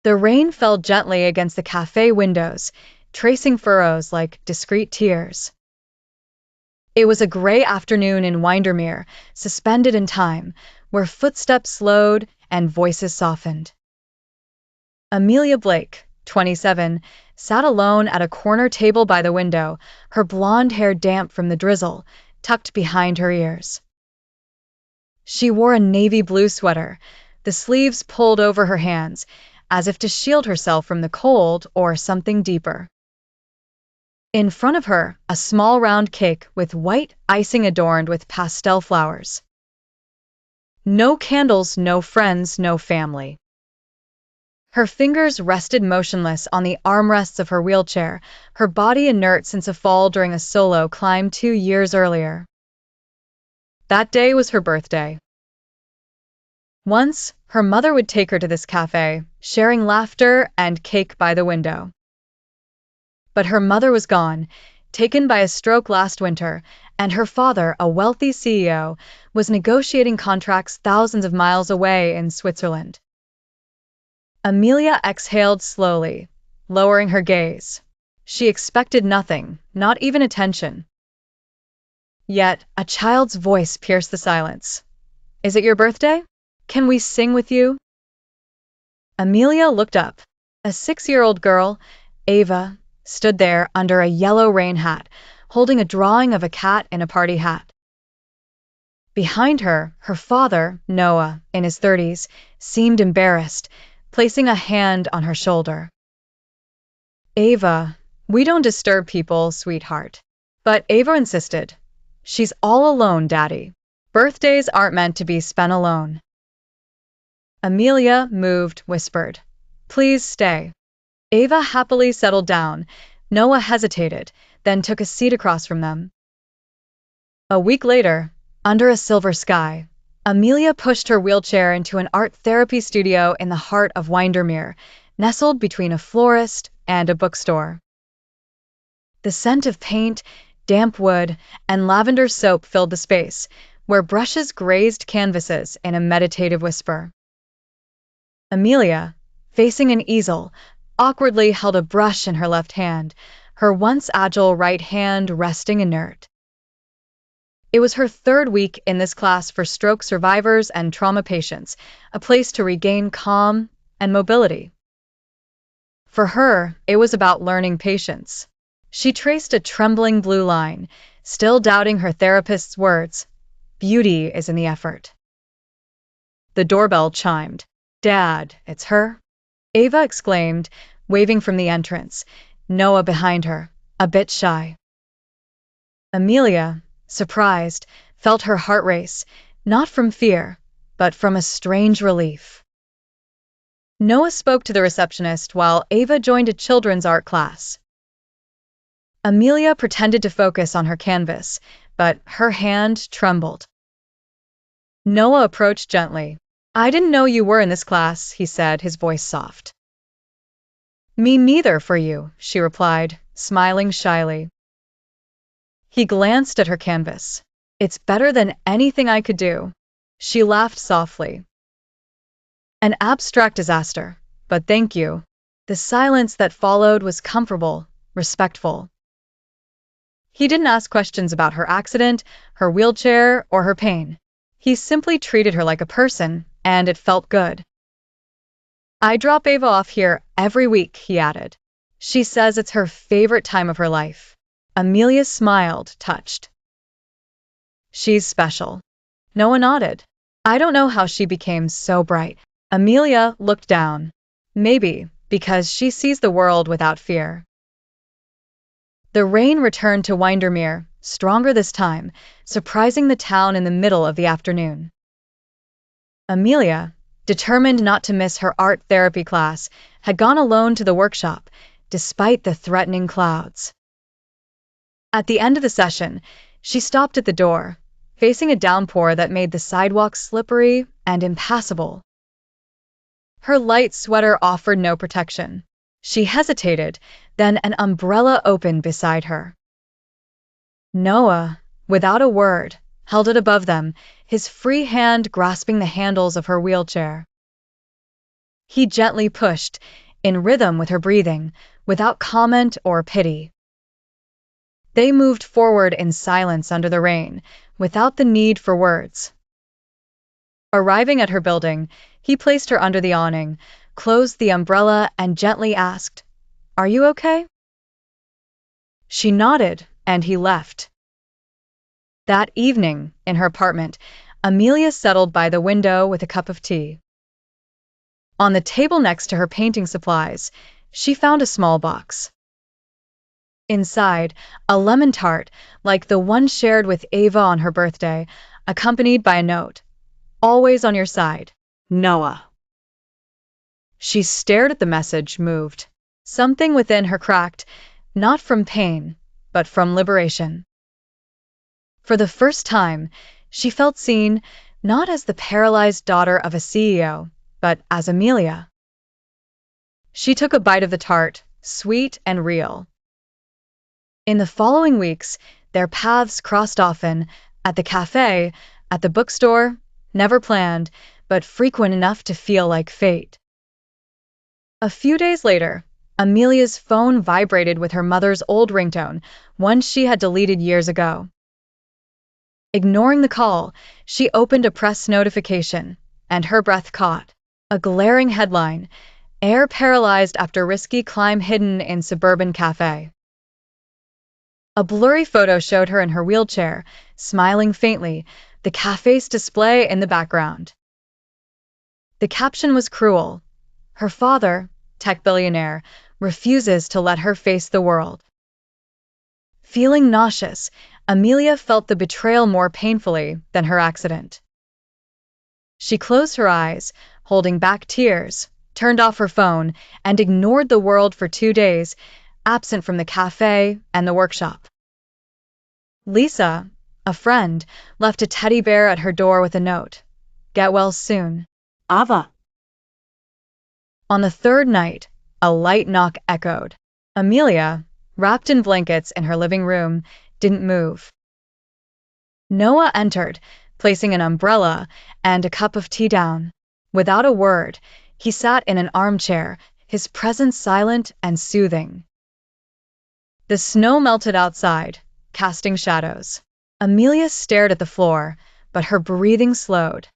The rain fell gently against the cafe windows, tracing furrows like discreet tears. It was a gray afternoon in Windermere, suspended in time, where footsteps slowed and voices softened. Amelia Blake, 27, sat alone at a corner table by the window, her blonde hair damp from the drizzle, tucked behind her ears. She wore a navy blue sweater, the sleeves pulled over her hands, as if to shield herself from the cold or something deeper. In front of her, a small round cake with white icing adorned with pastel flowers. No candles, no friends, no family. Her fingers rested motionless on the armrests of her wheelchair, her body inert since a fall during a solo climb 2 years earlier. That day was her birthday. Once, her mother would take her to this cafe, sharing laughter and cake by the window. But her mother was gone, taken by a stroke last winter, and her father, a wealthy CEO, was negotiating contracts thousands of miles away in Switzerland. Amelia exhaled slowly, lowering her gaze. She expected nothing, not even attention. Yet, a child's voice pierced the silence. "Is it your birthday? Can we sing with you?" Amelia looked up. A 6-year-old girl, Ava, stood there under a yellow rain hat, holding a drawing of a cat in a party hat. Behind her, her father, Noah, in his 30s, seemed embarrassed, placing a hand on her shoulder. "Ava, we don't disturb people, sweetheart." But Ava insisted. "She's all alone, Daddy. Birthdays aren't meant to be spent alone." Amelia, moved, whispered, "Please stay." Ava happily settled down. Noah hesitated, then took a seat across from them. A week later, under a silver sky, Amelia pushed her wheelchair into an art therapy studio in the heart of Windermere, nestled between a florist and a bookstore. The scent of paint, damp wood, and lavender soap filled the space, where brushes grazed canvases in a meditative whisper. Amelia, facing an easel, awkwardly held a brush in her left hand, her once agile right hand resting inert. It was her 3rd week in this class for stroke survivors and trauma patients, a place to regain calm and mobility. For her, it was about learning patience. She traced a trembling blue line, still doubting her therapist's words. Beauty is in the effort. The doorbell chimed. "Dad, it's her," Ava exclaimed, waving from the entrance, Noah behind her, a bit shy. Amelia, surprised, felt her heart race, not from fear, but from a strange relief. Noah spoke to the receptionist while Ava joined a children's art class. Amelia pretended to focus on her canvas, but her hand trembled. Noah approached gently. "I didn't know you were in this class," he said, his voice soft. "Me neither for you," she replied, smiling shyly. He glanced at her canvas. "It's better than anything I could do." She laughed softly. "An abstract disaster, but thank you." The silence that followed was comfortable, respectful. He didn't ask questions about her accident, her wheelchair, or her pain. He simply treated her like a person, and it felt good. "I drop Ava off here every week," he added. "She says it's her favorite time of her life." Amelia smiled, touched. "She's special." Noah nodded. "I don't know how she became so bright." Amelia looked down. "Maybe because she sees the world without fear." The rain returned to Windermere, stronger this time, surprising the town in the middle of the afternoon. Amelia, determined not to miss her art therapy class, had gone alone to the workshop, despite the threatening clouds. At the end of the session, she stopped at the door, facing a downpour that made the sidewalk slippery and impassable. Her light sweater offered no protection. She hesitated, then an umbrella opened beside her. Noah, without a word, held it above them, his free hand grasping the handles of her wheelchair. He gently pushed, in rhythm with her breathing, without comment or pity. They moved forward in silence under the rain, without the need for words. Arriving at her building, he placed her under the awning, closed the umbrella, and gently asked, "Are you okay?" She nodded, and he left. That evening, in her apartment, Amelia settled by the window with a cup of tea. On the table next to her painting supplies, she found a small box. Inside, a lemon tart, like the one shared with Ava on her birthday, accompanied by a note. "Always on your side, Noah." She stared at the message, moved. Something within her cracked, not from pain, but from liberation. For the first time, she felt seen, not as the paralyzed daughter of a CEO, but as Amelia. She took a bite of the tart, sweet and real. In the following weeks, their paths crossed often, at the cafe, at the bookstore, never planned, but frequent enough to feel like fate. A few days later, Amelia's phone vibrated with her mother's old ringtone, one she had deleted years ago. Ignoring the call, she opened a press notification, and her breath caught. A glaring headline: "Heir paralyzed after risky climb hidden in suburban cafe." A blurry photo showed her in her wheelchair, smiling faintly, the cafe's display in the background. The caption was cruel. Her father, tech billionaire, refuses to let her face the world. Feeling nauseous, Amelia felt the betrayal more painfully than her accident. She closed her eyes, holding back tears, turned off her phone, and ignored the world for 2 days, absent from the cafe and the workshop. Lisa, a friend, left a teddy bear at her door with a note: "Get well soon, Ava." On the third night, a light knock echoed. Amelia, wrapped in blankets in her living room, didn't move. Noah entered, placing an umbrella and a cup of tea down. Without a word, he sat in an armchair, his presence silent and soothing. The snow melted outside, casting shadows. Amelia stared at the floor, but her breathing slowed.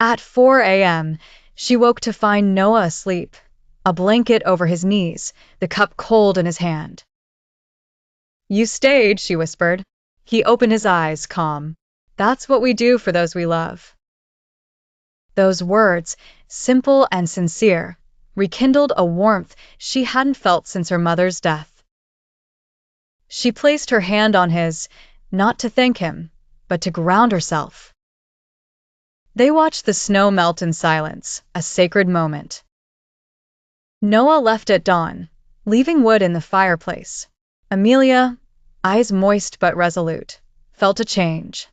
At 4 a.m., she woke to find Noah asleep, a blanket over his knees, the cup cold in his hand. "You stayed," she whispered. He opened his eyes, calm. "That's what we do for those we love." Those words, simple and sincere, rekindled a warmth she hadn't felt since her mother's death. She placed her hand on his, not to thank him, but to ground herself. They watched the snow melt in silence, a sacred moment. Noah left at dawn, leaving wood in the fireplace. Amelia, eyes moist but resolute, felt a change.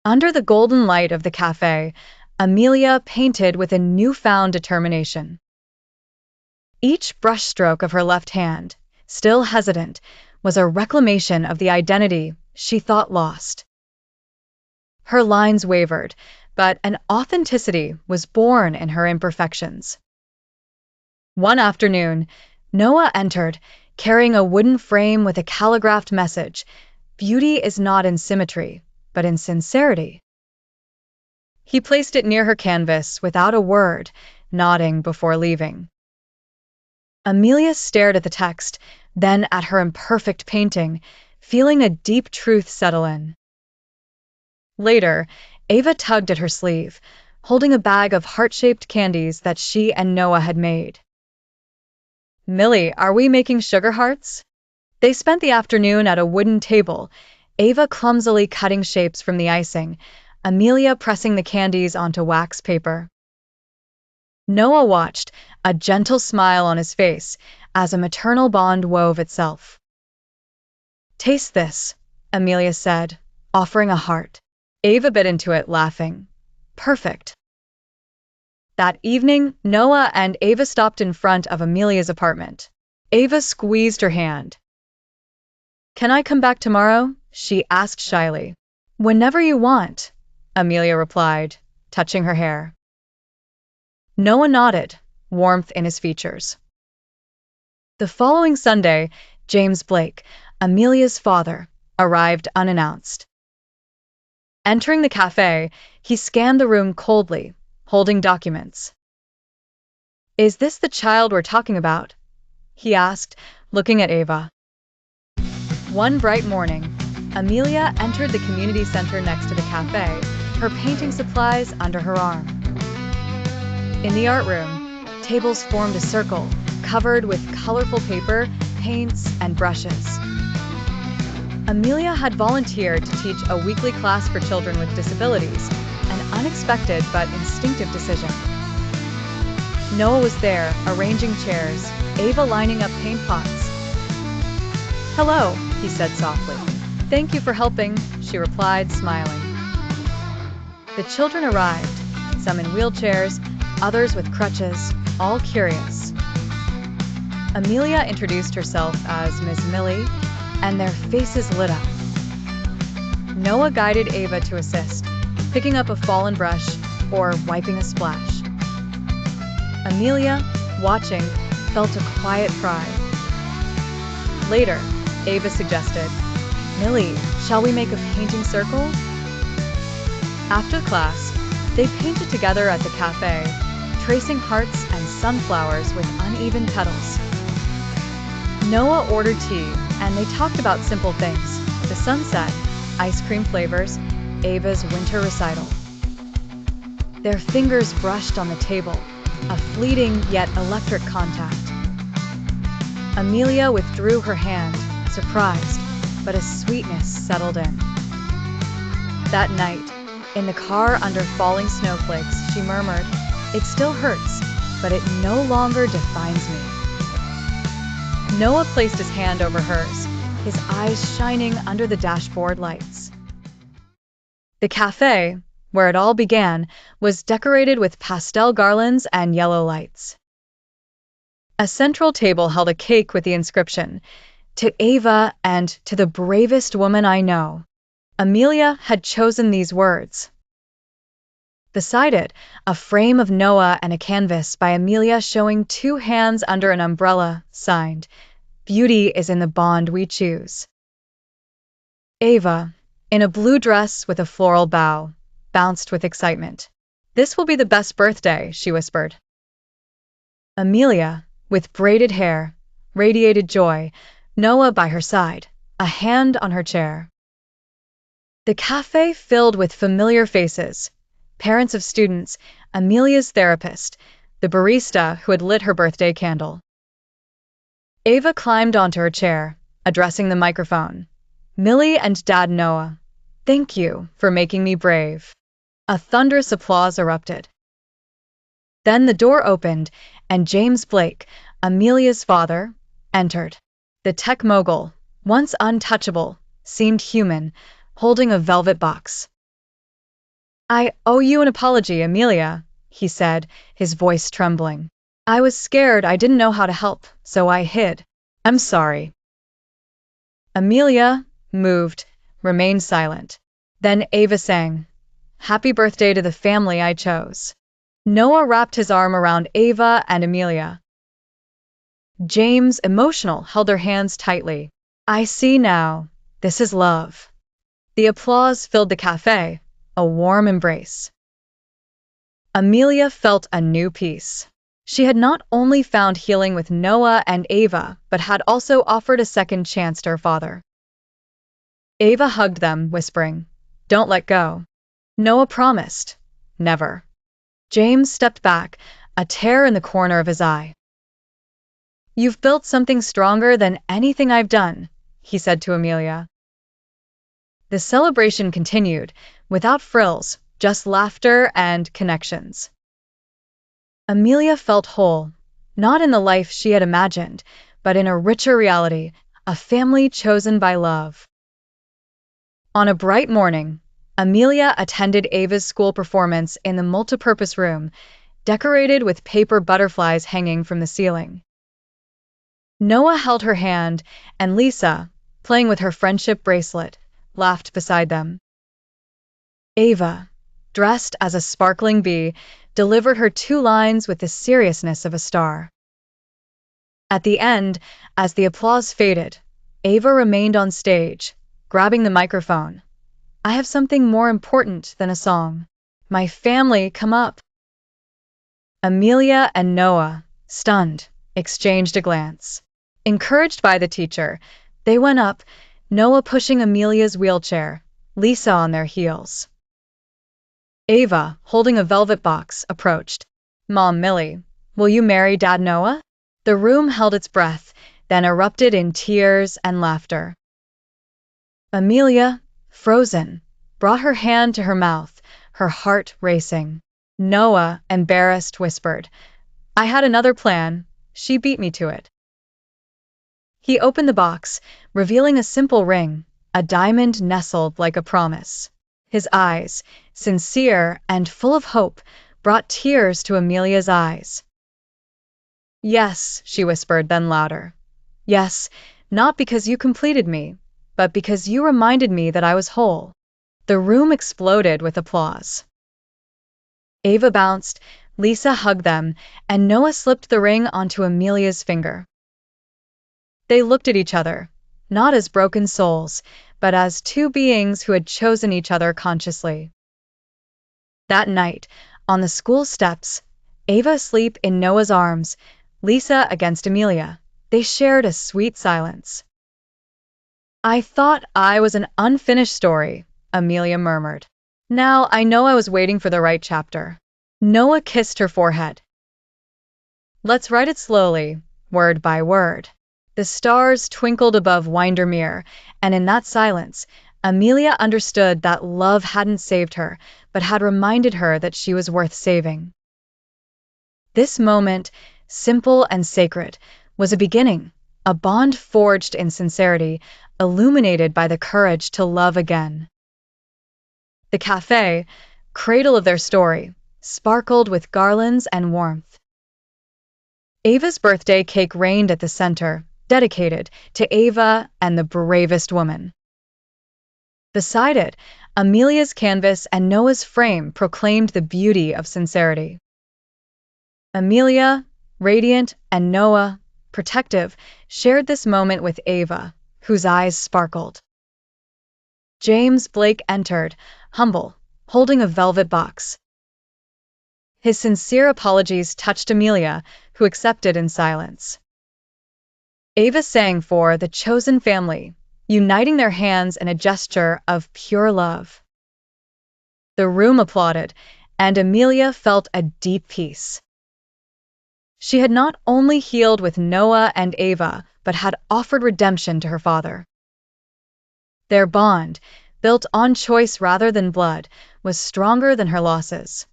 Under the golden light of the cafe, Amelia painted with a newfound determination. Each brushstroke of her left hand, still hesitant, was a reclamation of the identity she thought lost. Her lines wavered, but an authenticity was born in her imperfections. One afternoon, Noah entered, carrying a wooden frame with a calligraphed message: "Beauty is not in symmetry, but in sincerity." He placed it near her canvas without a word, nodding before leaving. Amelia stared at the text, then at her imperfect painting, feeling a deep truth settle in. Later, Ava tugged at her sleeve, holding a bag of heart-shaped candies that she and Noah had made. "Millie, are we making sugar hearts?" They spent the afternoon at a wooden table, Ava clumsily cutting shapes from the icing, Amelia pressing the candies onto wax paper. Noah watched, a gentle smile on his face, as a maternal bond wove itself. "Taste this," Amelia said, offering a heart. Ava bit into it, laughing. "Perfect." That evening, Noah and Ava stopped in front of Amelia's apartment. Ava squeezed her hand. "Can I come back tomorrow?" she asked shyly. "Whenever you want," Amelia replied, touching her hair. Noah nodded, warmth in his features. The following Sunday, James Blake, Amelia's father, arrived unannounced. Entering the cafe, he scanned the room coldly, holding documents. "Is this the child we're talking about?" he asked, looking at Ava. One bright morning, Amelia entered the community center next to the cafe, her painting supplies under her arm. In the art room, tables formed a circle, covered with colorful paper, paints, and brushes. Amelia had volunteered to teach a weekly class for children with disabilities, an unexpected but instinctive decision. Noah was there, arranging chairs, Ava lining up paint pots. "Hello," he said softly. "Thank you for helping," she replied, smiling. The children arrived, some in wheelchairs, others with crutches, all curious. Amelia introduced herself as Miss Millie, and their faces lit up. Noah guided Ava to assist, picking up a fallen brush or wiping a splash. Amelia, watching, felt a quiet pride. Later, Ava suggested, "Millie, shall we make a painting circle?" After class, they painted together at the cafe, tracing hearts and sunflowers with uneven petals. Noah ordered tea, and they talked about simple things: the sunset, ice cream flavors, Ava's winter recital. Their fingers brushed on the table, a fleeting yet electric contact. Amelia withdrew her hand, surprised, but a sweetness settled in. That night, in the car under falling snowflakes, she murmured, "It still hurts, but it no longer defines me." Noah placed his hand over hers, his eyes shining under the dashboard lights. The cafe, where it all began, was decorated with pastel garlands and yellow lights. A central table held a cake with the inscription, "To Ava and to the bravest woman I know." Amelia had chosen these words. Beside it, a frame of Noah and a canvas by Amelia showing two hands under an umbrella, signed, "Beauty is in the bond we choose." Ava, in a blue dress with a floral bow, bounced with excitement. "This will be the best birthday," she whispered. Amelia, with braided hair, radiated joy, Noah by her side, a hand on her chair. The cafe filled with familiar faces, parents of students, Amelia's therapist, the barista who had lit her birthday candle. Ava climbed onto her chair, addressing the microphone. "Millie and Dad Noah, thank you for making me brave." A thunderous applause erupted. Then the door opened, and James Blake, Amelia's father, entered. The tech mogul, once untouchable, seemed human, holding a velvet box. "I owe you an apology, Amelia," he said, his voice trembling. "I was scared, I didn't know how to help, so I hid. I'm sorry." Amelia, moved, remained silent. Then Ava sang, "Happy birthday to the family I chose." Noah wrapped his arm around Ava and Amelia. James, emotional, held their hands tightly. "I see now. This is love." The applause filled the cafe, a warm embrace. Amelia felt a new peace. She had not only found healing with Noah and Ava, but had also offered a second chance to her father. Ava hugged them, whispering, "Don't let go." Noah promised, "Never." James stepped back, a tear in the corner of his eye. "You've built something stronger than anything I've done," he said to Amelia. The celebration continued, without frills, just laughter and connections. Amelia felt whole, not in the life she had imagined, but in a richer reality, a family chosen by love. On a bright morning, Amelia attended Ava's school performance in the multipurpose room, decorated with paper butterflies hanging from the ceiling. Noah held her hand, and Lisa, playing with her friendship bracelet, laughed beside them. Ava, dressed as a sparkling bee, delivered her 2 lines with the seriousness of a star. At the end, as the applause faded, Ava remained on stage, grabbing the microphone. "I have something more important than a song. My family, come up." Amelia and Noah, stunned, exchanged a glance. Encouraged by the teacher, they went up, Noah pushing Amelia's wheelchair, Lisa on their heels. Ava, holding a velvet box, approached. "Mom Millie, will you marry Dad Noah?" The room held its breath, then erupted in tears and laughter. Amelia, frozen, brought her hand to her mouth, her heart racing. Noah, embarrassed, whispered, "I had another plan. She beat me to it." He opened the box, revealing a simple ring, a diamond nestled like a promise. His eyes, sincere and full of hope, brought tears to Amelia's eyes. "Yes," she whispered, then louder. "Yes, not because you completed me, but because you reminded me that I was whole." The room exploded with applause. Ava bounced, Lisa hugged them, and Noah slipped the ring onto Amelia's finger. They looked at each other, not as broken souls, but as two beings who had chosen each other consciously. That night, on the school steps, Ava asleep in Noah's arms, Lisa against Amelia, they shared a sweet silence. "I thought I was an unfinished story," Amelia murmured. "Now I know I was waiting for the right chapter." Noah kissed her forehead. "Let's write it slowly, word by word." The stars twinkled above Windermere, and in that silence, Amelia understood that love hadn't saved her, but had reminded her that she was worth saving. This moment, simple and sacred, was a beginning, a bond forged in sincerity, illuminated by the courage to love again. The cafe, cradle of their story, sparkled with garlands and warmth. Ava's birthday cake reigned at the center, dedicated to Ava and the bravest woman. Beside it, Amelia's canvas and Noah's frame proclaimed the beauty of sincerity. Amelia, radiant, and Noah, protective, shared this moment with Ava, whose eyes sparkled. James Blake entered, humble, holding a velvet box. His sincere apologies touched Amelia, who accepted in silence. Ava sang for the chosen family, uniting their hands in a gesture of pure love. The room applauded, and Amelia felt a deep peace. She had not only healed with Noah and Ava, but had offered redemption to her father. Their bond, built on choice rather than blood, was stronger than her losses.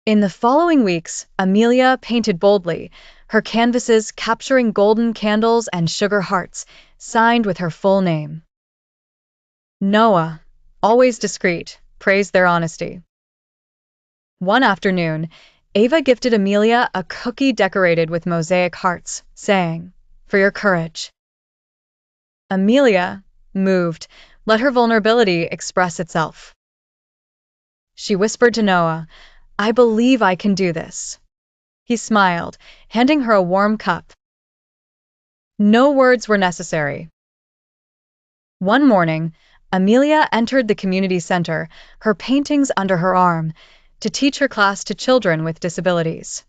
In the following weeks, Amelia painted boldly, her canvases capturing golden candles and sugar hearts, signed with her full name. Noah, always discreet, praised their honesty. One afternoon, Ava gifted Amelia a cookie decorated with mosaic hearts, saying, "For your courage." Amelia, moved, let her vulnerability express itself. She whispered to Noah, "I believe I can do this." He smiled, handing her a warm cup. No words were necessary. One morning, Amelia entered the community center, her paintings under her arm, to teach her class to children with disabilities.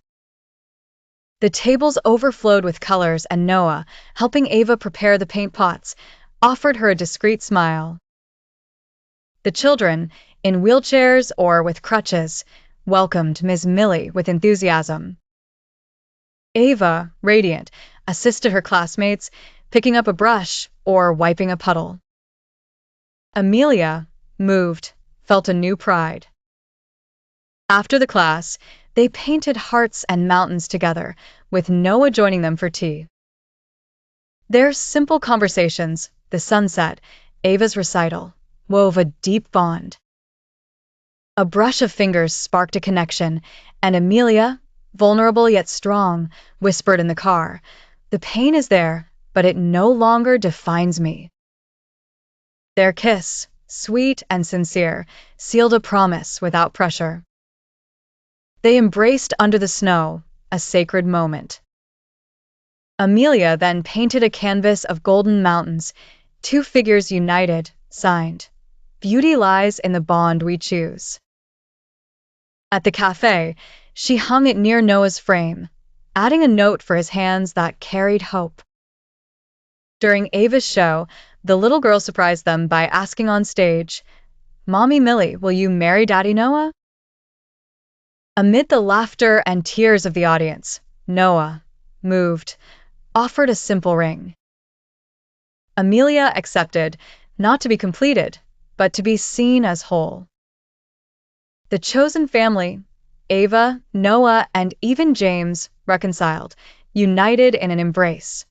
The tables overflowed with colors, and Noah, helping Ava prepare the paint pots, offered her a discreet smile. The children, in wheelchairs or with crutches, welcomed Ms. Millie with enthusiasm. Ava, radiant, assisted her classmates, picking up a brush or wiping a puddle. Amelia, moved, felt a new pride. After the class, they painted hearts and mountains together, with Noah joining them for tea. Their simple conversations, the sunset, Ava's recital, wove a deep bond. A brush of fingers sparked a connection, and Amelia, vulnerable yet strong, whispered in the car, "The pain is there, but it no longer defines me." Their kiss, sweet and sincere, sealed a promise without pressure. They embraced under the snow, a sacred moment. Amelia then painted a canvas of golden mountains, two figures united, signed, "Beauty lies in the bond we choose." At the cafe, she hung it near Noah's frame, adding a note for his hands that carried hope. During Ava's show, the little girl surprised them by asking on stage, "Mommy Millie, will you marry Daddy Noah?" Amid the laughter and tears of the audience, Noah, moved, offered a simple ring. Amelia accepted, not to be completed, but to be seen as whole. The chosen family, Ava, Noah, and even James, reconciled, united in an embrace.